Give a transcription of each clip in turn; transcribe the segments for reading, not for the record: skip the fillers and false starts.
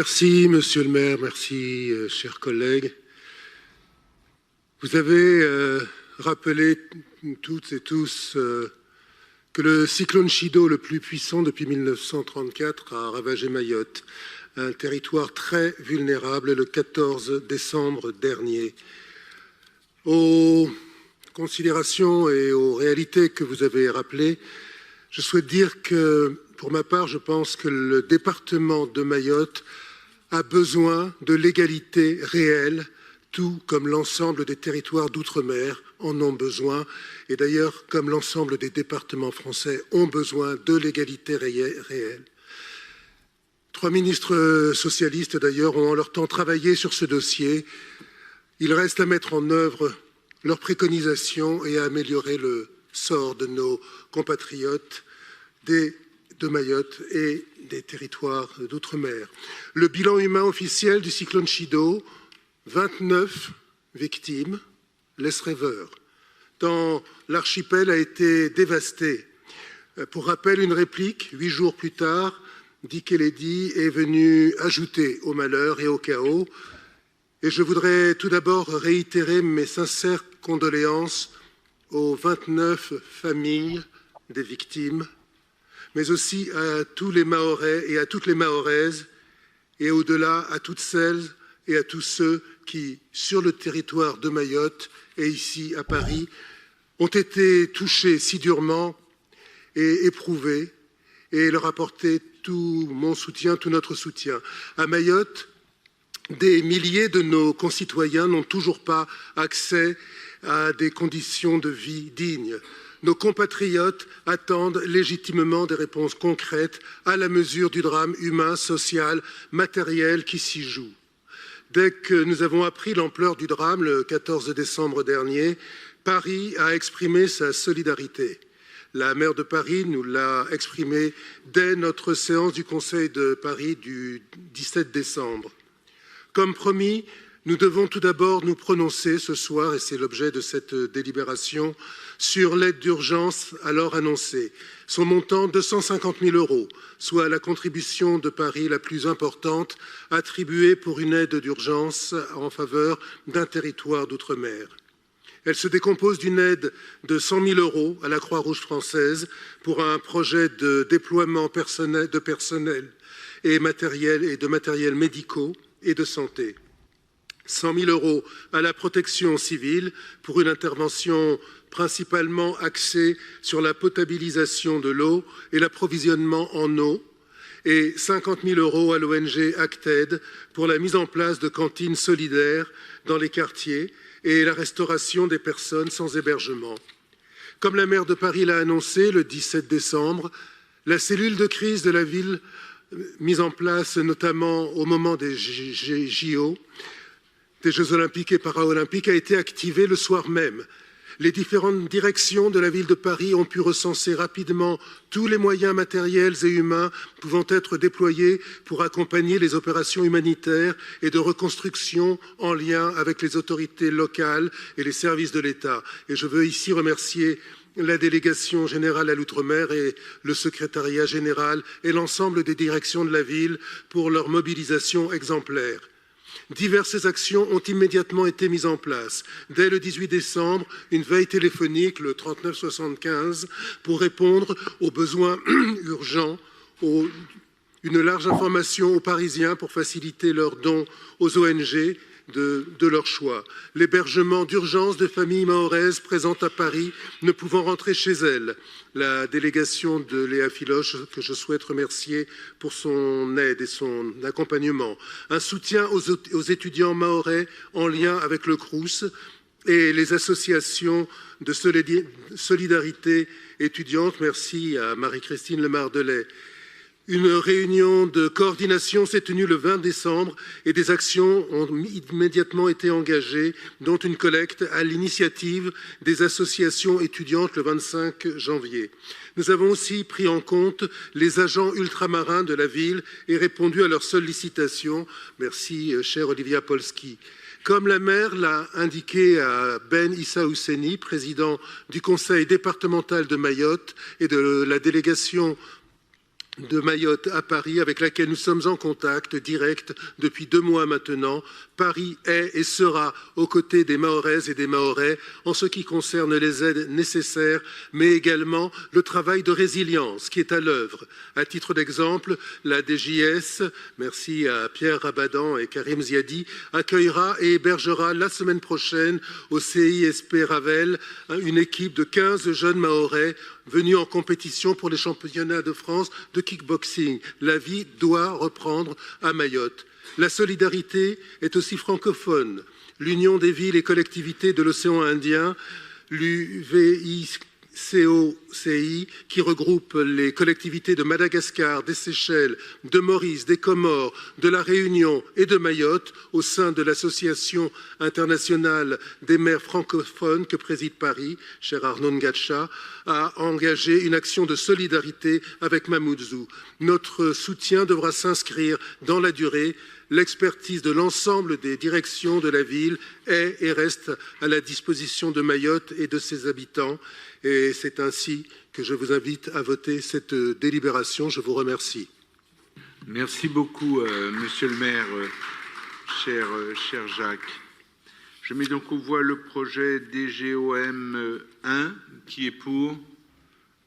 Merci, monsieur le maire, merci, chers collègues. Vous avez rappelé toutes et tous que le cyclone Chido, le plus puissant depuis 1934, a ravagé Mayotte, un territoire très vulnérable, le 14 décembre dernier. Aux considérations et aux réalités que vous avez rappelées, je souhaite dire que, pour ma part, je pense que le département de Mayotte a besoin de l'égalité réelle, tout comme l'ensemble des territoires d'outre-mer en ont besoin, et d'ailleurs comme l'ensemble des départements français ont besoin de l'égalité réelle. 3 ministres socialistes d'ailleurs ont en leur temps travaillé sur ce dossier. Il reste à mettre en œuvre leurs préconisations et à améliorer le sort de nos compatriotes de Mayotte et des territoires d'outre-mer. Le bilan humain officiel du cyclone Chido, 29 victimes, laisse rêveur. Tant l'archipel a été dévasté. Pour rappel, une réplique, 8 jours plus tard, Dick Kennedy est venu ajouter au malheur et au chaos. Et je voudrais tout d'abord réitérer mes sincères condoléances aux 29 familles des victimes, mais aussi à tous les Mahorais et à toutes les Mahoraises, et au-delà à toutes celles et à tous ceux qui, sur le territoire de Mayotte et ici à Paris, ont été touchés si durement et éprouvés, et leur apporter tout mon soutien, tout notre soutien. À Mayotte, des milliers de nos concitoyens n'ont toujours pas accès à des conditions de vie dignes. Nos compatriotes attendent légitimement des réponses concrètes à la mesure du drame humain, social, matériel qui s'y joue. Dès que nous avons appris l'ampleur du drame le 14 décembre dernier, Paris a exprimé sa solidarité. La maire de Paris nous l'a exprimé dès notre séance du Conseil de Paris du 17 décembre. Comme promis, nous devons tout d'abord nous prononcer ce soir, et c'est l'objet de cette délibération, sur l'aide d'urgence alors annoncée. Son montant, 250 000 €, soit la contribution de Paris la plus importante attribuée pour une aide d'urgence en faveur d'un territoire d'outre-mer. Elle se décompose d'une aide de 100 000 € à la Croix-Rouge française pour un projet de déploiement de personnel et de matériels médicaux et de santé. 100 000 € à la protection civile pour une intervention principalement axée sur la potabilisation de l'eau et l'approvisionnement en eau, et 50 000 € à l'ONG Acted pour la mise en place de cantines solidaires dans les quartiers et la restauration des personnes sans hébergement. Comme la maire de Paris l'a annoncé le 17 décembre, la cellule de crise de la ville, mise en place notamment au moment des JO, des Jeux olympiques et paralympiques, a été activée le soir même. Les différentes directions de la ville de Paris ont pu recenser rapidement tous les moyens matériels et humains pouvant être déployés pour accompagner les opérations humanitaires et de reconstruction en lien avec les autorités locales et les services de l'État. Et je veux ici remercier la délégation générale à l'outre-mer et le secrétariat général et l'ensemble des directions de la ville pour leur mobilisation exemplaire. Diverses actions ont immédiatement été mises en place. Dès le 18 décembre, une veille téléphonique, le 3975, pour répondre aux besoins urgents, une large information aux Parisiens pour faciliter leurs dons aux ONG de leur choix. L'hébergement d'urgence de familles mahoraises présentes à Paris ne pouvant rentrer chez elles. La délégation de Léa Filoche, que je souhaite remercier pour son aide et son accompagnement. Un soutien aux étudiants mahorais en lien avec le Crous et les associations de solidarité étudiante. Merci à Marie-Christine Lemardelet. Une réunion de coordination s'est tenue le 20 décembre et des actions ont immédiatement été engagées, dont une collecte à l'initiative des associations étudiantes le 25 janvier. Nous avons aussi pris en compte les agents ultramarins de la ville et répondu à leurs sollicitations. Merci, chère Olivia Polski. Comme la maire l'a indiqué à Ben Issa Ousseni, président du conseil départemental de Mayotte et de la délégation de Mayotte à Paris, avec laquelle nous sommes en contact direct depuis 2 mois maintenant. Paris est et sera aux côtés des Mahoraises et des Mahorais en ce qui concerne les aides nécessaires, mais également le travail de résilience qui est à l'œuvre. À titre d'exemple, la DJS, merci à Pierre Rabadan et Karim Ziadi, accueillera et hébergera la semaine prochaine au CISP Ravel une équipe de 15 jeunes Mahorais venus en compétition pour les championnats de France de kickboxing. La vie doit reprendre à Mayotte. La solidarité est aussi francophone. L'Union des villes et collectivités de l'océan Indien, l'UVICOCI, qui regroupe les collectivités de Madagascar, des Seychelles, de Maurice, des Comores, de la Réunion et de Mayotte, au sein de l'Association internationale des maires francophones que préside Paris, cher Arnaud Ngacha, a engagé une action de solidarité avec Mamoudzou. Notre soutien devra s'inscrire dans la durée. L'expertise de l'ensemble des directions de la ville est et reste à la disposition de Mayotte et de ses habitants. Et c'est ainsi que je vous invite à voter cette délibération. Je vous remercie. Merci beaucoup, Monsieur le maire, cher Jacques. Je mets donc aux voix le projet DGOM 1. Qui est pour?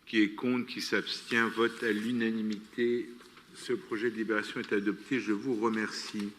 Qui est contre? Qui s'abstient? Vote à l'unanimité. Ce projet de délibération est adopté. Je vous remercie.